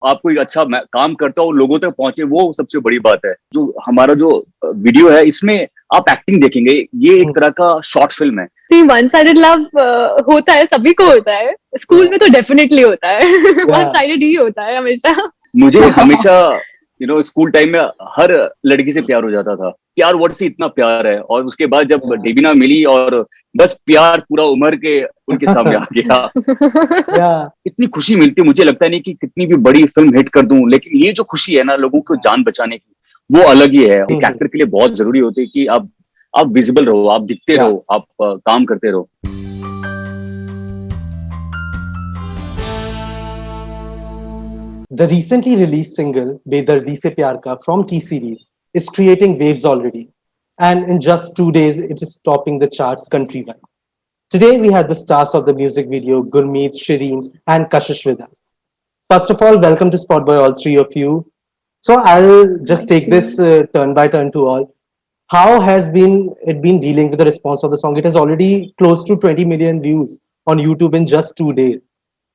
आप कोई अच्छा काम करता हो, लोगों तक पहुंचे, वो सबसे बड़ी बात है। जो हमारा जो वीडियो है, इसमें आप एक्टिंग देखेंगे, ये एक तरह का शॉर्ट फिल्म है। See, वन साइडेड लव होता है, सभी को होता है, स्कूल में तो डेफिनेटली होता है। वन साइडेड ही होता है हमेशा। मुझे हमेशा स्कूल टाइम में हर लड़की से प्यार हो जाता था। प्यार वर्ड से इतना प्यार है, और उसके बाद जब डेबिना मिली और बस प्यार पूरा उमर के उनके सामने आ गया। इतनी खुशी मिलती है, मुझे लगता नहीं कि कितनी भी बड़ी फिल्म हिट कर दूं, लेकिन ये जो खुशी है ना लोगों को जान बचाने की, वो अलग ही है। एक एक्टर के लिए बहुत जरूरी होती है कि आप विजिबल रहो, आप दिखते रहो, आप काम करते रहो। The recently released single Bedardi Se Pyar Ka from T-Series is creating waves already, and in just 2 days it is topping the charts countrywide. Today we have the stars of the music video, Gurmeet, Shireen and Kashish with us. First of all, welcome to Spotboy, all three of you. So I'll just take this turn by turn to all. How has it been dealing with the response of the song? It has already close to 20 million views on YouTube in just 2 days.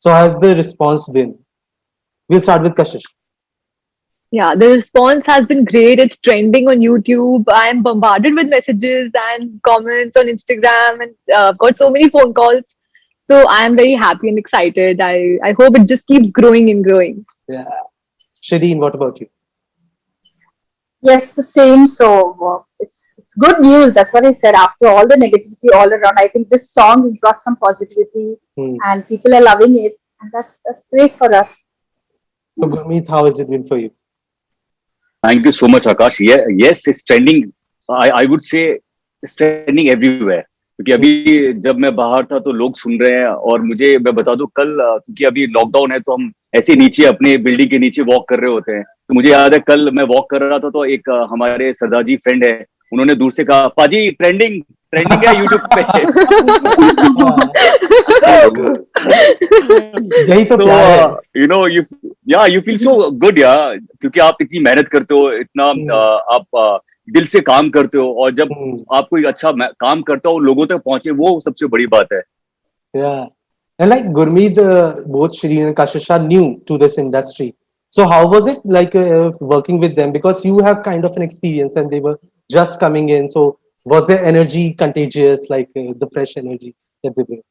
So how has the response been? We'll start with Kashish. Yeah, the response has been great. It's trending on YouTube. I'm bombarded with messages and comments on Instagram, and got so many phone calls. So I'm very happy and excited. I hope it just keeps growing and growing. Yeah. Shireen, what about you? Yes, the same. So it's good news. That's what I said. After all the negativity all around, I think this song has brought some positivity, and people are loving it, and that's great for us. So Gurmeet, how has it been for you? Thank you so much, Akash. Yes, it's trending. I would say it's trending everywhere. क्योंकि अभी जब मैं बाहर था तो लोग सुन रहे हैं, और मुझे मैं बता दूं कल, क्योंकि अभी लॉकडाउन है तो हम ऐसे नीचे अपने बिल्डिंग के नीचे वॉक कर रहे होते हैं, तो मुझे याद है कल मैं वॉक कर रहा था तो एक हमारे सरदार जी फ्रेंड है, उन्होंने दूर से कहा, पाजी ट्रेंडिंग ट्रेंडिंग है यूट्यूब पे। यही तो प्यार है। यू फील सो गुड यार, क्योंकि आप इतनी मेहनत करते हो, इतना आप दिल से काम करते हो, और जब आप कोई अच्छा काम करता हो, लोगों तक पहुंचे, वो सबसे बड़ी बात है। Yeah. And like Gurmeet, both Shireen and Kashish are new to this industry. So how was it like working with them? Because you have kind of an experience and they were just coming in. So was their energy contagious, like the fresh energy that they bring?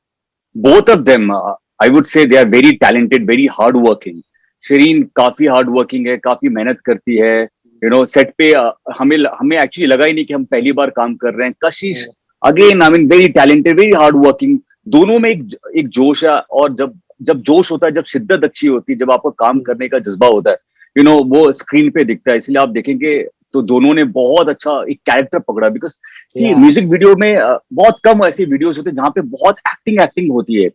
Both of them, I would say they are very talented, very hard working. Shireen काफी hard working है, काफी मेहनत करती है। Set पे हमें actually लगा ही नहीं कि हम पहली बार काम कर रहे हैं। कशिश again, I mean very talented, very hard working. दोनों में एक जोश है, और जब जोश होता है, जब शिद्दत अच्छी होती है, जब आपको काम करने का जज्बा होता है, वो स्क्रीन पे दिखता है। इसलिए आप देखेंगे तो दोनों ने बहुत अच्छा एक कैरेक्टर पकड़ा। बिकॉज सी म्यूजिक वीडियो में बहुत कम ऐसे वीडियोस होते हैं जहाँ पे बहुत एक्टिंग होती है।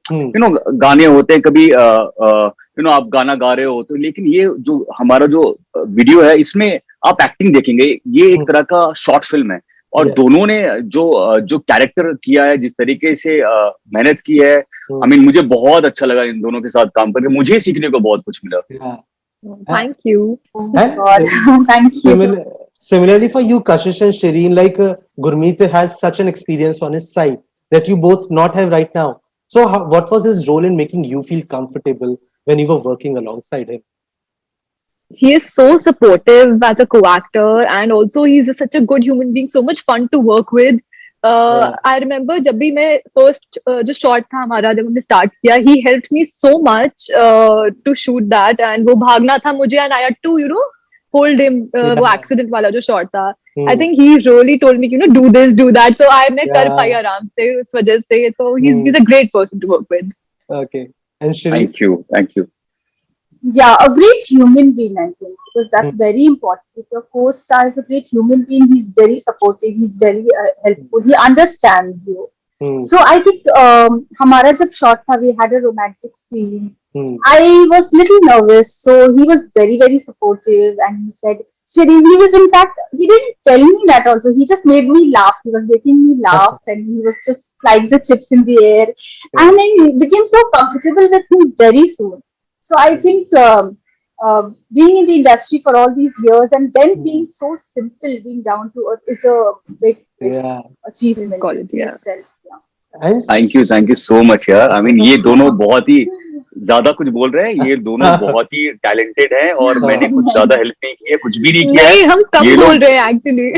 गाने होते हैं, कभी आप गाना गा रहे हो तो, लेकिन ये जो हमारा जो वीडियो है, इसमें आप एक्टिंग देखेंगे, ये एक तरह का शॉर्ट फिल्म है। और दोनों ने जो कैरेक्टर किया है, जिस तरीके से मेहनत की है, आई मीन मुझे बहुत अच्छा लगा इन दोनों के साथ काम करके। मुझे सीखने को बहुत कुछ मिला। Thank you. Thank you. Similarly for you, Kashish and Shireen, like Gurmeet has such an experience on his side that you both not have right now. So what was his role in making you feel comfortable when you were working alongside him? He is so supportive as a co-actor, and also he's such a good human being, so much fun to work with. I remember जब भी मैं first जो shot था हमारा, जब हमने start किया, he helped me so much to shoot that, and वो भागना था मुझे, and I had to hold him, वो accident वाला जो shot था। I think he really told me do this, do that, so मैं कर पाई आराम से उस वजह से। So he's a great person to work with. Okay, and Shireen? Thank you. Yeah, a great human being, I think, because that's very important. If your co-star is a great human being, he's very supportive, he's very helpful, he understands you. So I think हमारा जब shot था, we had a romantic scene. I was little nervous, so he was very, very supportive, and he said, Shireen, he was, in fact, he didn't tell me that also, he just made me laugh, he was making me laugh, and he was just flying the chips in the air, and I became so comfortable with him very soon. So I think being in the industry for all these years, and then being so simple, being down to earth, is a big achievement. Quality, itself. Thank you so much यार। I mean ये दोनों बहुत ही ज्यादा कुछ बोल रहे हैं, ये दोनों बहुत ही टैलेंटेड हैं और मैंने कुछ ज्यादा हेल्प नहीं की है, कुछ भी नहीं किया है। नहीं, हम कम ये लोग बोल रहे हैं एक्चुअली।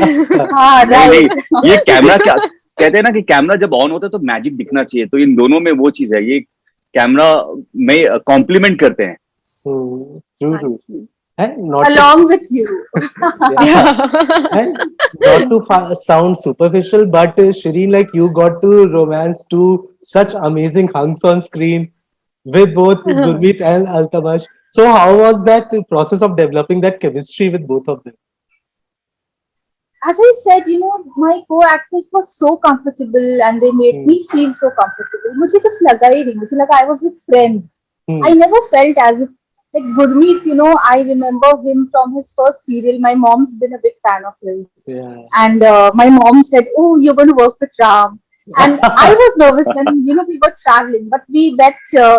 हाँ नहीं नहीं, राइट। ये कैमरा क्या कहते हैं ना कि कैमरा जब ऑन होता है तो मैजिक दिखना चाहिए, तो इन दोनों में वो चीज है, ये कैमरा में कॉम्प्लीमेंट करते हैं। True, true. And not to, Along with you. yeah, and not to sound superficial, but Shireen, like you got to romance to such amazing hunks on screen with both Gurmeet and Altamash. So how was that process of developing that chemistry with both of them? As I said, my co-actors were so comfortable and they made me feel so comfortable. मुझे कुछ लगा ही नहीं, मुझे लगा I was with friends. Hmm. I never felt as if, like Gurmeet, I remember him from his first serial. My mom's been a big fan of his. Yeah. And my mom said, "Oh, you're going to work with Ram." And I was nervous when, we were traveling, but we met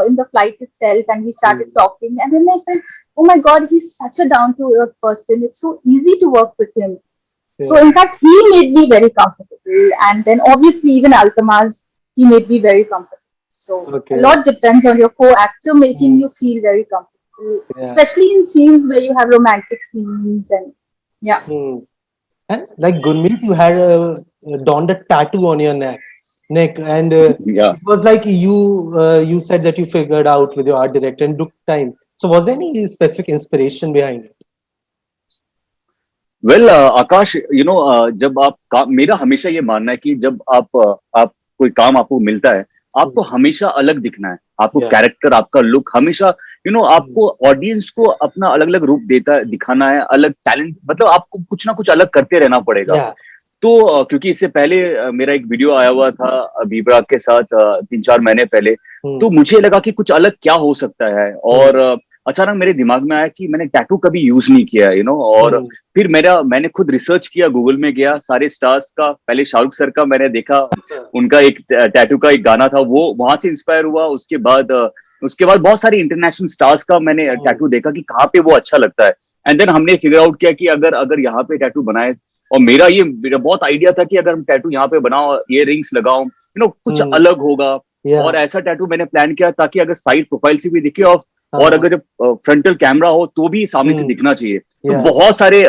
in the flight itself and we started talking. And then I felt, oh my God, he's such a down to earth person. It's so easy to work with him. So in fact, he made me very comfortable. And then obviously even Altamaz, he made me very comfortable. So Okay. a lot depends on your co-actor making you feel very comfortable, especially in scenes where you have romantic scenes and yeah. And like Gurmeet, you had donned a tattoo on your neck, and Yeah. it was like you said that you figured out with your art director and took time. So was there any specific inspiration behind it? Well Akash, जब मेरा हमेशा ये मानना है कि जब आप कोई काम आपको मिलता है, आपको हमेशा अलग दिखना है, आपको कैरेक्टर, आपका लुक हमेशा आपको ऑडियंस को अपना अलग अलग रूप दिखाना है, अलग टैलेंट, मतलब आपको कुछ ना कुछ अलग करते रहना पड़ेगा। तो क्योंकि इससे पहले मेरा एक वीडियो आया हुआ था बीबरा के साथ 3-4 महीने पहले, तो मुझे लगा कि कुछ अलग क्या हो सकता है, और अचानक मेरे दिमाग में आया कि मैंने टैटू कभी यूज नहीं किया, और फिर मैंने खुद रिसर्च किया, गूगल में गया, सारे स्टार्स का, पहले शाहरुख सर का मैंने देखा, उनका एक टैटू का एक गाना था, वो वहां से इंस्पायर हुआ। उसके बाद बहुत सारे इंटरनेशनल स्टार्स का मैंने टैटू देखा कि कहाँ पे वो अच्छा लगता है, एंड देन हमने फिगर आउट किया कि अगर यहाँ पे टैटू बनाए, और मेरा बहुत आइडिया था कि अगर हम टैटू यहाँ पे बनाओ, इयर रिंग्स लगाओ, कुछ अलग होगा। और ऐसा टैटू मैंने प्लान किया ताकि अगर साइड प्रोफाइल से भी दिखे और अगर जब फ्रंटल कैमरा हो तो भी सामने से दिखना चाहिए। तो बहुत सारे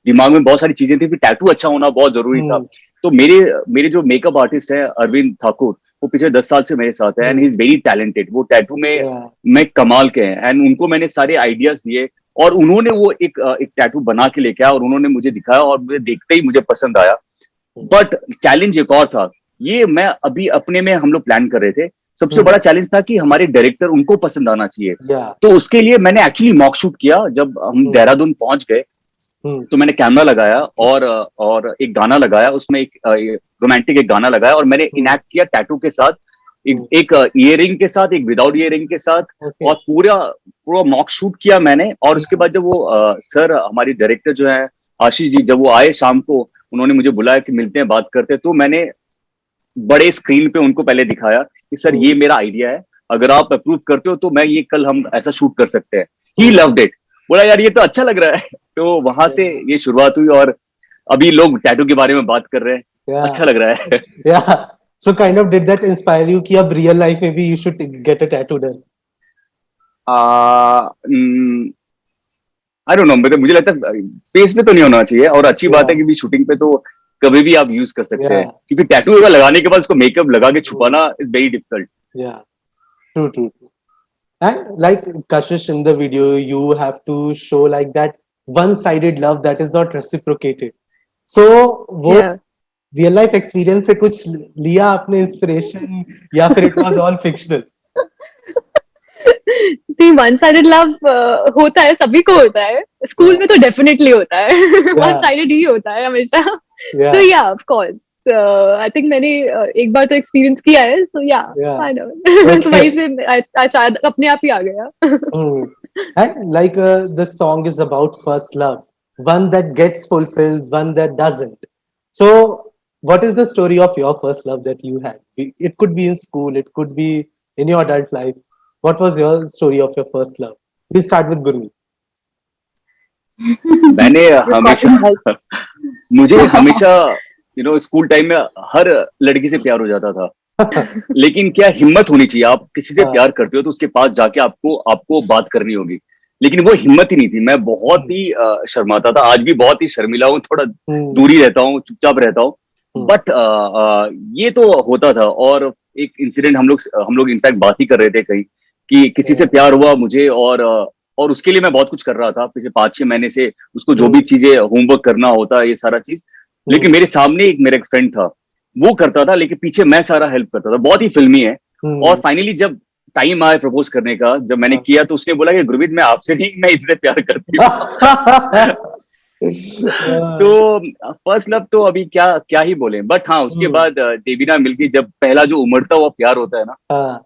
दिमाग में बहुत सारी चीजें थी, फिर टैटू अच्छा होना बहुत जरूरी था। तो मेरे जो मेकअप आर्टिस्ट है अरविंद ठाकुर, वो पिछले 10 साल से मेरे साथ है, and he is very talented, वो टैटू में कमाल के हैं, एंड उनको मैंने सारे आइडियाज दिए और उन्होंने वो एक टैटू बना के लेके आया और उन्होंने मुझे दिखाया और मुझे देखते ही मुझे पसंद आया। बट चैलेंज एक और था, ये मैं अभी अपने में हम लोग प्लान कर रहे थे। सबसे बड़ा चैलेंज था कि हमारे डायरेक्टर, उनको पसंद आना चाहिए। तो उसके लिए मैंने एक्चुअली मॉक शूट किया। जब हम देहरादून पहुंच गए तो मैंने कैमरा लगाया और एक गाना लगाया, उसमें एक रोमांटिक एक गाना लगाया, और मैंने इनैक्ट किया टैटू के साथ, एक इयररिंग के साथ, एक विदाउट इयररिंग के साथ, और पूरा मॉक शूट किया मैंने। और उसके बाद जब वो सर, हमारी डायरेक्टर जो है आशीष जी, जब वो आए शाम को, उन्होंने मुझे बुलाया कि मिलते हैं, बात करते हैं। तो मैंने बड़े स्क्रीन पे उनको पहले दिखाया कि सर ये मेरा आइडिया है, अगर आप अप्रूव करते हो तो मैं ये कल हम ऐसा शूट कर सकते हैं। ही लव्ड इट, बोला यार ये तो अच्छा लग रहा है। तो वहां से ये शुरुआत हुई और अभी लोग टैटू के बारे में बात कर रहे हैं। अच्छा लग रहा है। So kind of did that inspire you कि अब real life में भी you should get a tattoo done? I don't know, मतलब मुझे लगता है फेस पे तो नहीं होना चाहिए, और अच्छी बात है कि भी शूटिंग पे तो कभी भी आप यूज कर सकते हैं, क्योंकि टैटू लगाने के बाद उसको मेकअप लगा के छुपाना is very difficult. True. And like Kashish, in the video you have to show like that one-sided love that is not reciprocated. So वो real life experience से कुछ लिया आपने inspiration, या फिर it was all fictional? See, one-sided love होता है, सभी को होता है, स्कूल में तो डेफिनेटली होता है, one-sided ही होता है हमेशा। So yeah, of course. I think मैंने एक बार तो एक्सपीरियंस किया है, so yeah, I know. तो वहीं से शायद अपने आप ही आ गया। And like the song is about first love, one that gets fulfilled, one that doesn't. So what is the story of your first love that you had? It could be in school, it could be in your adult life. What was your story of your first love? We'll start with Gurmeet. मुझे हमेशा school time में हर लड़की से प्यार हो जाता था, लेकिन क्या हिम्मत होनी चाहिए, आप किसी से हाँ। प्यार करते हो तो उसके पास जाके आपको आपको बात करनी होगी, लेकिन वो हिम्मत ही नहीं थी। मैं बहुत ही शर्माता था, आज भी बहुत ही शर्मिला हूँ, थोड़ा दूरी रहता हूँ, चुपचाप रहता हूँ, बट ये तो होता था। और एक इंसिडेंट हम लोग इनफैक्ट बात ही कर रहे थे कहीं कि किसी से प्यार हुआ मुझे, और उसके लिए मैं बहुत कुछ कर रहा था पिछले 5-6 महीने से, उसको जो भी चीजें होमवर्क करना होता ये सारा चीज, लेकिन मेरे सामने एक मेरा एक फ्रेंड था, वो करता था, लेकिन पीछे मैं सारा हेल्प करता था। बहुत ही फिल्मी है। और फाइनली जब टाइम आया प्रपोज करने का, जब मैंने किया तो उसने बोला कि गुरमीत मैं आपसे नहीं, मैं इससे प्यार करती हूँ। तो फर्स्ट लव तो अभी क्या क्या ही बोले, बट हाँ उसके बाद देवीना मिलके जब पहला जो उमड़ता हुआ प्यार होता है ना,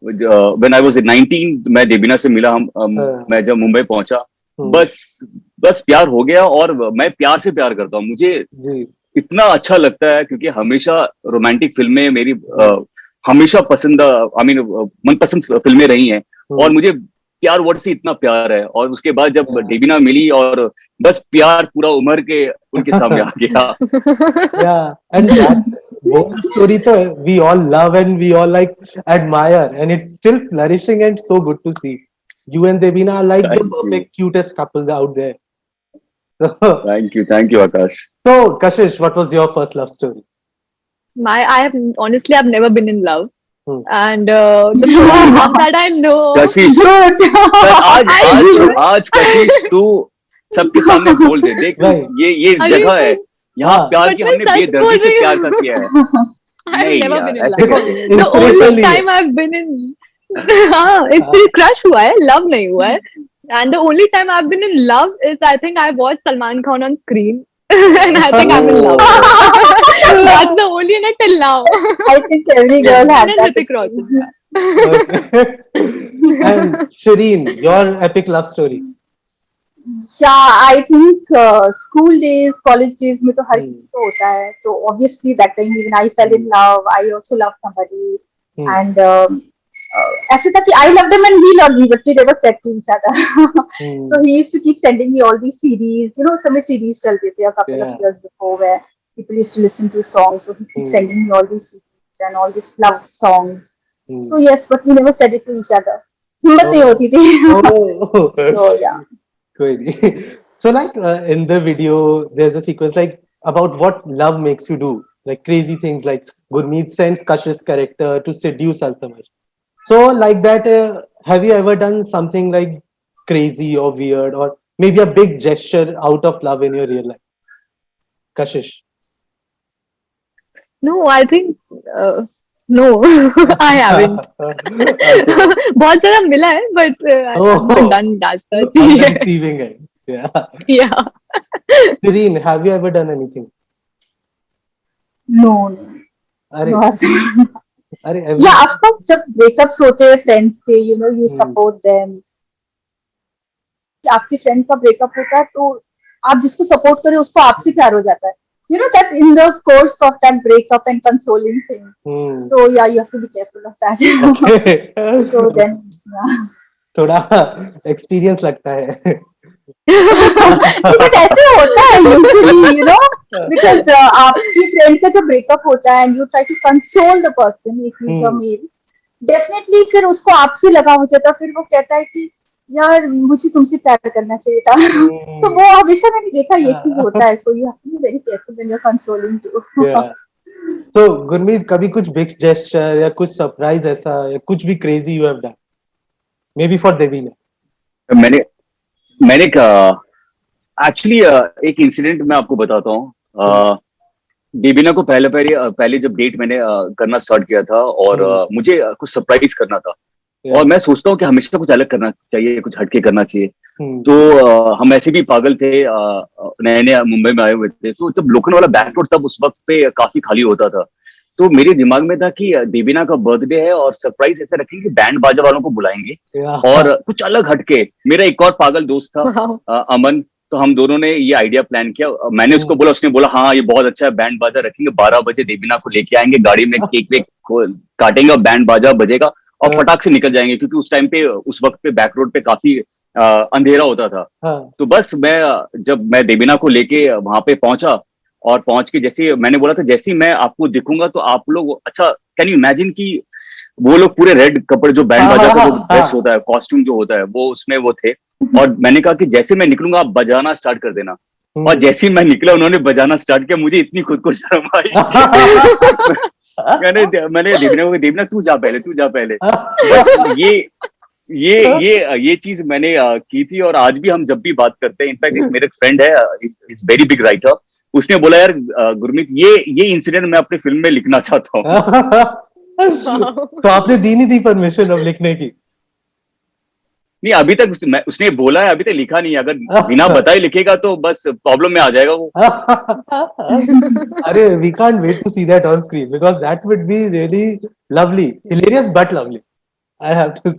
व्हेन आई वाज 19 मैं देवीना से मिला, मैं जब मुंबई पहुंचा, बस बस प्यार हो गया। और मैं प्यार से प्यार करता हूँ, मुझे इतना अच्छा लगता है, क्योंकि हमेशा रोमांटिक फिल्में मेरी हमेशा पसंद, आई मीन मनपसंद फिल्में रही हैं, और मुझे प्यार वर्ड से इतना प्यार है। और उसके बाद जब देवीना मिली, और बस प्यार पूरा उमर के उनके सामने आ गया। Yeah, and that whole story तो we all love and we all like admire, and it's still flourishing and so good to see. You and Devina are like the perfect cutest couple out there. So, thank you, Akash. So, Kashish, what was your first love story? I've never been in love. And the first love that I know. Kashish, आज कशिश तू सबके सामने बोल दे, देख ये जगह है, यहाँ प्यार की हमने बेदर्दी से प्यार कर किया है। I've never been in love. The only time I've been in, हाँ, it's been crush हुआ है, love नहीं हुआ है. And the only time I've been in love is I think I watched Salman Khan on screen. And I think I'm in love. That's the only one till now. I think every girl has that. Hrithik Roshan. And Shireen, your epic love story. Yeah, I think school days, college days में तो हर किसी को होता है. So obviously that time even I fell in love. I also loved somebody, and ऐसे था कि I loved him and he loved me, but we never said to each other. So he used to keep sending me all these CDs. You know, some CDs चलते थे a couple of years before where people used to listen to songs. So he kept sending me all these CDs and all these love songs. So yes, but we never said it to each other. हिम्मत नहीं होती थी. So yeah. So like in the video, there's a sequence like about what love makes you do, like crazy things like Gurmeet sends Kashish's character to seduce Altamash. So like that, have you ever done something like crazy or weird or maybe a big gesture out of love in your real life? Kashish? No, I think no, I haven't. बहुत सारा मिला है, but I haven't done that such. On the receiving end. Yeah. Shireen, have you ever done anything? No. Yeah, of course, जब breakups होते हैं friends के, you know, you support them. आपके friend का breakup होता है तो आप जिसको support करें उसको आपसे प्यार हो जाता है. You know that in the course of that breakup and consoling thing. So yeah, you have to be careful of that. Okay. So then, yeah. थोड़ा experience लगता है. But ऐसे होता है usually, you know, because आपकी friend का जब breakup होता है and you try to console the person if he's a male, definitely फिर उसको आपसे लगा हो जाता, फिर वो कहता है कि यार मुझे तुमसे प्यार करना चाहिए था. तो वो हमेशा मैंने देखा ये चीज होता है. So you have to be very careful when you're consoling too. Yeah. So Gurmeet, कभी कुछ big gesture या कुछ surprise ऐसा या कुछ भी crazy you have done? Maybe for Devina. मैंने एक्चुअली एक इंसिडेंट मैं आपको बताता हूँ. देवीना को पहले जब डेट मैंने करना स्टार्ट किया था, और मुझे कुछ सरप्राइज करना था. और मैं सोचता हूँ कि हमेशा कुछ अलग करना चाहिए, कुछ हटके करना चाहिए. तो हम ऐसे भी पागल थे, नए नए मुंबई में आए हुए थे, तो जब लोखंड वाला बैंक रोड तब उस वक्त पे काफी खाली होता था, तो मेरे दिमाग में था कि देवीना का बर्थडे है और सरप्राइज ऐसे रखेंगे कि बैंड बाजा वालों को बुलाएंगे और कुछ अलग हटके. मेरा एक और पागल दोस्त था अमन, तो हम दोनों ने ये आइडिया प्लान किया. मैंने उसको बोला, उसने बोला हाँ ये बहुत अच्छा है, बैंड बाजा रखेंगे, 12 बजे देवीना को लेके आएंगे, गाड़ी में केक वेक काटेंगे, बैंड बाजा बजेगा और फटाक से निकल जाएंगे, क्योंकि उस टाइम पे उस वक्त पे बैक रोड पे काफी अंधेरा होता था. तो बस जब मैं देवीना को लेके वहां पे पहुंचा, और पहुंच के जैसे मैंने बोला था, जैसे ही मैं आपको दिखूंगा तो आप लोग, अच्छा कैन यू इमेजिन कि वो लोग पूरे रेड कपड़े, जो बैंड बाजा का जो ड्रेस होता है, कॉस्ट्यूम जो होता है, वो उसमें वो थे। और मैंने कहा कि जैसे मैं निकलूंगा आप बजाना स्टार्ट कर देना। और जैसे ही मैं निकला उन्होंने बजाना स्टार्ट किया, मुझे इतनी खुद को शर्म आई। मैंने देवना तू जा पहले, तू जा पहले। बट ये चीज मैंने की थी, और आज भी हम जब भी बात करते हैं, इनफैक्ट एक मेरे फ्रेंड है, इज वेरी बिग राइटर, उसने बोला यार गुरमीत, ये इंसिडेंट मैं अपनी फिल्म में लिखना चाहता हूँ। तो आपने दी नहीं थी परमिशन अब लिखने की? नहीं, अभी तक उसने बोला है, अभी तक लिखा नहीं है। अगर बिना बताए लिखेगा तो बस प्रॉब्लम में आ जाएगा वो। अरे, we can't wait to see that on screen because that would be really lovely, hilarious but lovely. I have to,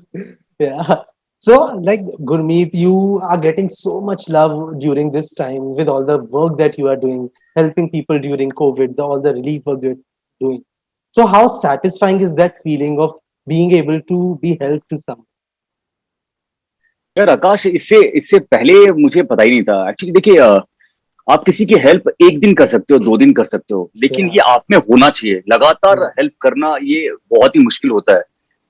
yeah. So, like Gurmeet, you are getting so much love during this time with all the work that you are doing, helping people during COVID, all the relief work you're doing. So, how satisfying is that feeling of being able to be help to someone? यार आकाश, इससे इससे पहले मुझे पता ही नहीं था actually. देखिए, आप किसी की हेल्प एक दिन कर सकते हो, 2 दिन कर सकते हो, लेकिन ये आप में होना चाहिए। लगातार हेल्प करना ये बहुत ही मुश्किल होता है।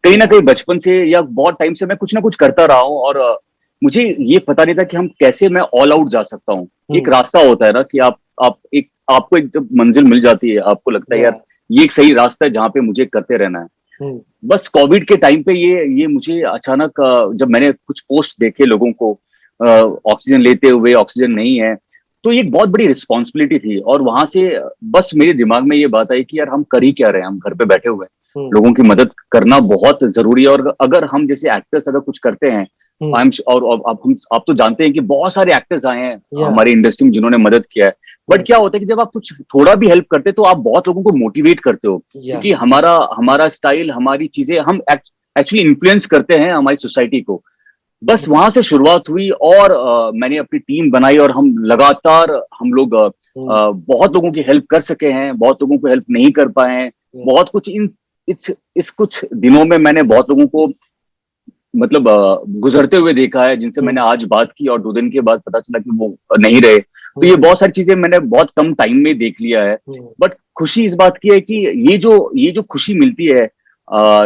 कहीं ना कहीं बचपन से या बहुत टाइम से मैं कुछ ना कुछ करता रहा हूँ, और मुझे ये पता नहीं था कि हम कैसे मैं ऑल आउट जा सकता हूँ। एक रास्ता होता है ना कि आपको एक जब मंजिल मिल जाती है, आपको लगता है यार ये एक सही रास्ता है जहाँ पे मुझे करते रहना है। बस कोविड के टाइम पे ये मुझे अचानक, जब मैंने कुछ पोस्ट देखे लोगों को ऑक्सीजन लेते हुए, ऑक्सीजन नहीं है, तो ये एक बहुत बड़ी रिस्पॉन्सिबिलिटी थी। और वहां से बस मेरे दिमाग में ये बात आई कि यार हम कर ही क्या रहे हैं, हम घर पे बैठे हुए हैं, लोगों की मदद करना बहुत जरूरी है। और अगर हम जैसे एक्टर्स अगर कुछ करते हैं, और आप तो जानते हैं कि बहुत सारे एक्टर्स आए हैं हमारी इंडस्ट्री में जिन्होंने मदद किया है। बट क्या होता है कि जब आप कुछ थोड़ा भी हेल्प करते हो तो आप बहुत लोगों को मोटिवेट करते हो, क्योंकि हमारा स्टाइल, हमारी चीजें, हम एक्चुअली इन्फ्लुएंस करते हैं हमारी सोसाइटी को। बस वहां से शुरुआत हुई, और मैंने अपनी टीम बनाई, और हम लगातार हम लोग बहुत लोगों की हेल्प कर सके हैं, बहुत लोगों को हेल्प नहीं कर पाए हैं। बहुत कुछ इस कुछ दिनों में मैंने बहुत लोगों को मतलब गुजरते हुए देखा है, जिनसे मैंने आज बात की, और 2 दिन के बाद पता चला कि वो नहीं रहे। तो ये बहुत सारी चीजें मैंने बहुत कम टाइम में देख लिया है। बट खुशी इस बात की है कि ये जो खुशी मिलती है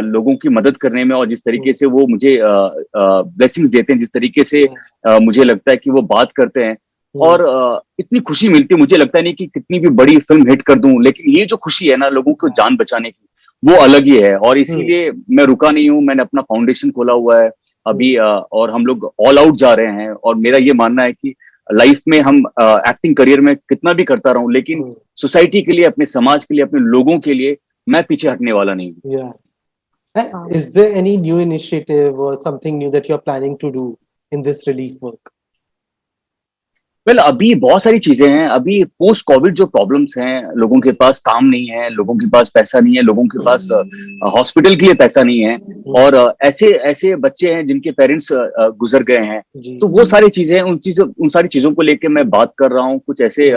लोगों की मदद करने में, और जिस तरीके से वो मुझे ब्लेसिंग्स देते हैं, जिस तरीके से मुझे लगता है कि वो बात करते हैं, और इतनी खुशी मिलती है। मुझे लगता नहीं कि कितनी भी बड़ी फिल्म हिट कर दूं, लेकिन ये जो खुशी है ना लोगों को जान बचाने की, वो अलग ही है। और इसीलिए मैं रुका नहीं हूं, मैंने अपना फाउंडेशन खोला हुआ है अभी, और हम लोग ऑल आउट जा रहे हैं। और मेरा ये मानना है कि लाइफ में हम एक्टिंग करियर में कितना भी करता रहूं, लेकिन सोसाइटी के लिए, अपने समाज के लिए, अपने लोगों के लिए मैं पीछे हटने वाला नहीं हूं। Is there any new initiative or something new that you're planning to do in this relief work? Well, अभी बहुत सारी चीजें हैं। अभी पोस्ट कोविड जो प्रॉब्लम्स हैं, लोगों के पास काम नहीं है, लोगों के पास पैसा नहीं है, लोगों के पास हॉस्पिटल के लिए पैसा नहीं है, और ऐसे बच्चे हैं जिनके पेरेंट्स गुजर गए हैं। तो वो सारी चीजें, उन सारी चीजों को लेके मैं बात कर रहा हूँ। कुछ ऐसे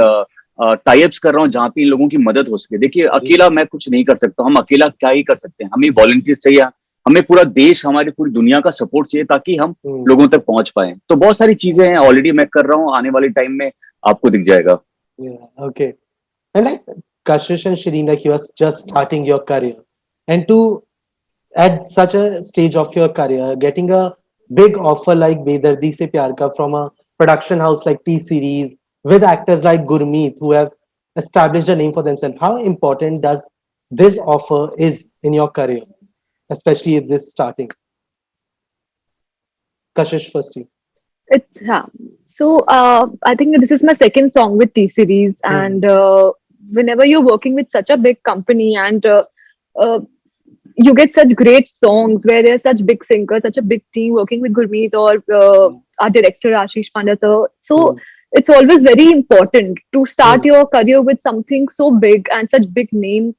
टाई अप्स कर रहा हूँ जहाँ पे इन लोगों की मदद हो सके। देखिए, अकेला मैं कुछ नहीं कर सकता, हम अकेला क्या ही कर सकते हैं। हमें वॉलंटियर्स चाहिए, हमें पूरा देश, हमारी पूरी दुनिया का सपोर्ट चाहिए ताकि हम लोगों तक पहुंच पाए। तो बहुत सारी चीजें हैं, ऑलरेडी मैं कर रहा हूँ, आने वाले टाइम में आपको दिख जाएगा। Okay. And like Kashish and Shireen, like you are just starting your career, and to at such a stage of your career, getting a big offer like Bedardi Se Pyar Ka from a production house like T Series with actors like Gurmeet who have established a name for themselves. How important does this offer is in your career, especially at this starting? Kashish, firstly. So I think this is my second song with T Series, and whenever you're working with such a big company, and you get such great songs where there's such big singers, such a big team working with Gurmeet or our director Ashish Pandya sir. So it's always very important to start your career with something so big and such big names.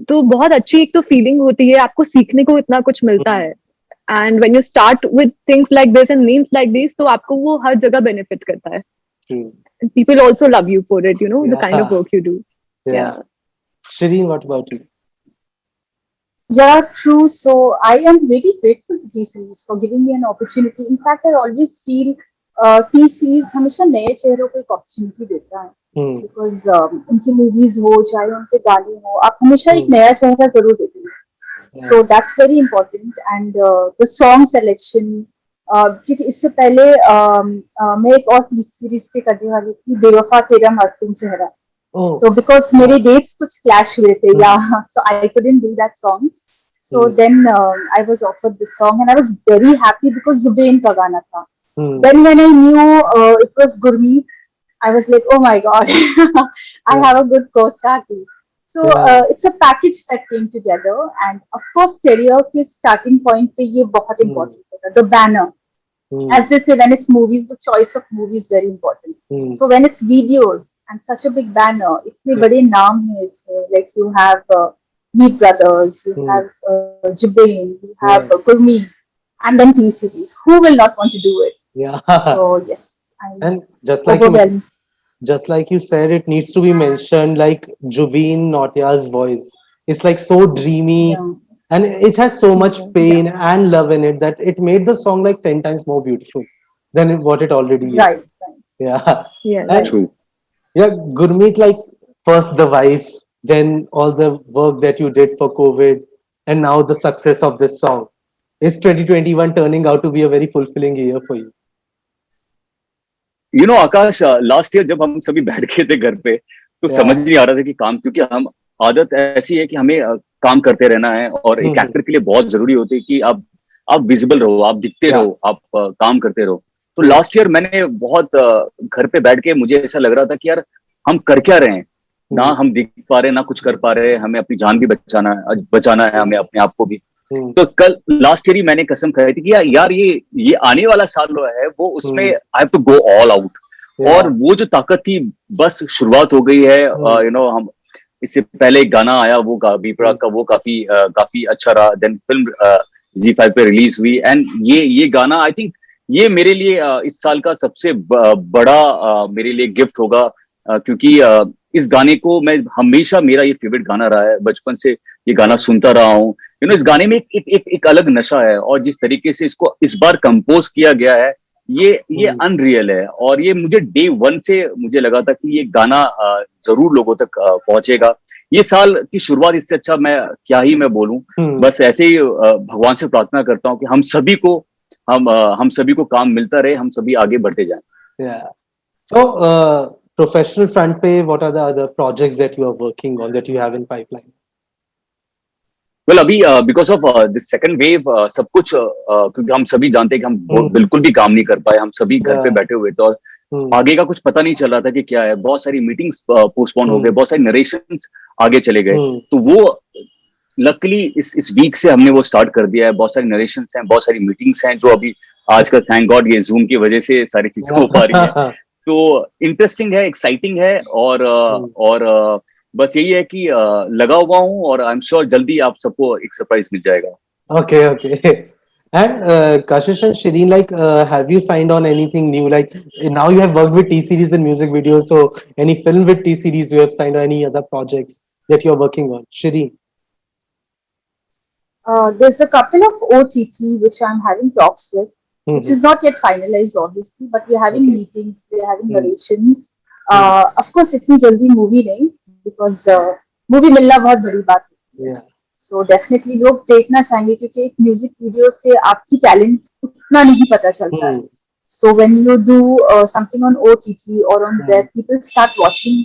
तो बहुत अच्छी एक तो feeling होती है, आपको सीखने को इतना कुछ मिलता है। And when you start with things like this and names like this, तो आपको वो हर जगह benefit करता है. And people also love you for it, you know, the kind of work you do. Yeah. Shireen, what about you? Yeah, true. So I am very grateful to T-Series for giving me an opportunity. In fact, I always feel T series हमेशा नए चेहरों को एक opportunity देता है, because उनकी movies हो चाहे उनके गाने हो, आप हमेशा एक नया चेहरा जरूर देते हैं. So that's very important. And the song selection, क्योंकि इससे पहले मैं एक और टी सीरीज के करने वाली थी, बेवफा तेरा मासूम चेहरा. So because मेरे dates कुछ clash हुए थे, yeah, so I couldn't do that song. So then I was offered this song and I was very happy because Zubain का गाना था. Then when I knew it was Gurmeet, I was like, oh my god, I have a good co-star too. So it's a package that came together, and of course career के starting point पे ये बहुत important होता है. The banner, as they say, when it's movies, the choice of movie is very important. So when it's videos and such a big banner, इतने बड़े नाम हैं इसमें, like you have Meet Brothers, you have Jubain, you have Gurmeet, and then T series. Who will not want to do it? Yeah. So yes, and just like you said, it needs to be mentioned, like Jubin Nautiyal's voice. It's like so dreamy, and it has so much pain and love in it that it made the song like 10 times more beautiful than what it already is. Right. Yeah. Yeah. True. Yeah, Gurmeet, like first the wife, then all the work that you did for COVID, and now the success of this song. Is 2021 turning out to be a very fulfilling year for you? You know, Akash, last year जब हम सभी बैठ के थे घर पे, तो समझ नहीं आ रहा था कि काम, क्योंकि हम आदत ऐसी है कि हमें काम करते रहना है, और एक एक्टर के लिए बहुत जरूरी होती है कि आप विजिबल रहो, आप दिखते रहो, आप काम करते रहो. तो लास्ट ईयर मैंने बहुत घर पे बैठ के मुझे ऐसा लग रहा था कि यार हम कर क्या रहे हैं, ना हम दिख पा रहे, ना कुछ कर पा रहे, हमें अपनी जान भी बचाना है हमें अपने आप को भी. तो कल लास्ट ईयर ही मैंने कसम खाई थी कि यार ये आने वाला साल है, वो उसमें I have to go all out. और वो जो ताकत थी, बस शुरुआत हो गई है. यू नो, हम इससे पहले एक गाना आया वो बीपड़ा का, वो काफी अच्छा रहा. देन फिल्म ZEE5 पे रिलीज हुई, एंड ये गाना आई थिंक ये मेरे लिए इस साल का सबसे बड़ा मेरे लिए गिफ्ट होगा, क्योंकि इस गाने को मैं हमेशा, मेरा ये फेवरेट गाना रहा है, बचपन से ये गाना सुनता रहा हूँ. यू नो, इस गाने में एक अलग नशा है, और जिस तरीके से इसको इस बार कंपोज किया गया है, ये अनरियल है. और ये मुझे डे वन से मुझे लगा था कि ये गाना जरूर लोगों तक पहुंचेगा. ये साल की शुरुआत इससे अच्छा मैं क्या ही मैं बोलूं. बस ऐसे ही भगवान से प्रार्थना करता हूँ कि हम सभी को काम मिलता रहे, हम सभी आगे बढ़ते जाएं. Yeah. So, professional front पे, what are the other projects that you are working on, that you have in pipeline? Well, अभी because of this second wave सब कुछ, क्योंकि हम सभी जानते हैं कि हम बिल्कुल भी काम नहीं कर पाए, हम सभी घर पे बैठे हुए थे, और आगे का कुछ पता नहीं चल रहा था कि क्या है. बहुत सारी मीटिंग्स पोस्टपोन हो गए, बहुत सारे नरेशंस आगे चले गए. तो वो लकली इस वीक से हमने वो स्टार्ट कर दिया है. बहुत सारी नरेशंस हैं, बहुत सारी मीटिंग्स हैं, जो अभी आजकल थैंक गॉड ये जूम की वजह से सारी चीजें हो पा रही है. तो इंटरेस्टिंग है, एक्साइटिंग है, और बस यही है कि लगा हुआ हूँ, और आई एम श्योर जल्दी आप सबको एक सरप्राइज मिल जाएगा. Okay. And Kashish and Shireen, like, have you signed on anything new? Like, now you have worked with T series and music videos, so any film with T series you have signed, or any other projects that you're working on? Shireen? There's a couple of OTT which I'm having talks with, which is not yet finalized, obviously, but we're having meetings, we're having narrations. Of course, इतनी जल्दी movie नहीं, because movie मिलना बहुत बड़ी बात है. So definitely लोग देखना चाहेंगे, क्योंकि एक म्यूजिक वीडियो से आपकी टैलेंट उतना नहीं पता चलता है. So when you do something on OTT or on web, people start watching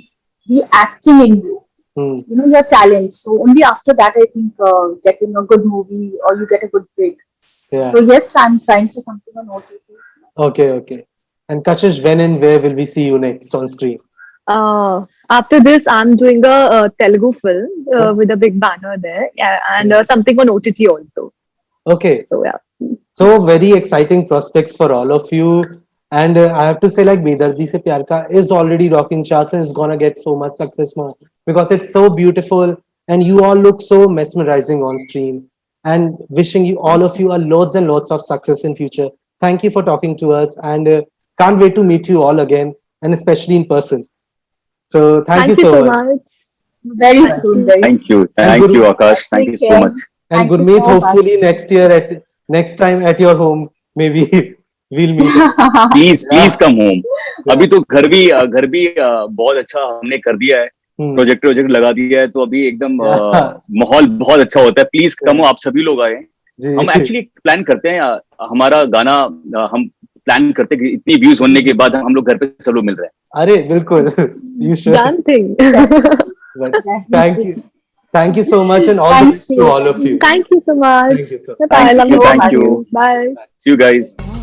the acting in you, you know, your talent. So only after that, I think getting a good movie or you get a good break. So yes, I'm trying for something on OTT. Okay. And Kashish, when and where will we see you next on screen? After this, I'm doing a Telugu film with a big banner there, and something on OTT also. Okay. So yeah. So very exciting prospects for all of you. And I have to say, like, Bedardi Se Pyar Ka is already rocking charts and is gonna get so much success more, because it's so beautiful and you all look so mesmerizing on stream. And wishing you, all of you, loads and loads of success in future. Thank you for talking to us, and can't wait to meet you all again, and especially in person. So thank you so much. Very soon. Thank you, Akash. Thank you so much. And Gurmeet, hopefully next time at your home, maybe we'll meet. Please come home. अभी तो घर भी बहुत अच्छा हमने कर दिया है. प्रोजेक्ट लगा दिया है, तो अभी एकदम माहौल बहुत अच्छा होता है. प्लीज कम हो, आप सभी लोग आए. हम एक्चुअली प्लान करते हैं हमारा गाना, हम प्लान करते हैं कि इतनी व्यूज होने के बाद हम लोग घर पे सब लोग मिल रहे हैं. अरे बिल्कुल, you should. Done thing. But thank you so much, and all the best to all of you. Thank you so much. Thank you, sir. Bye. I love you, you. thank you. Bye. See you guys.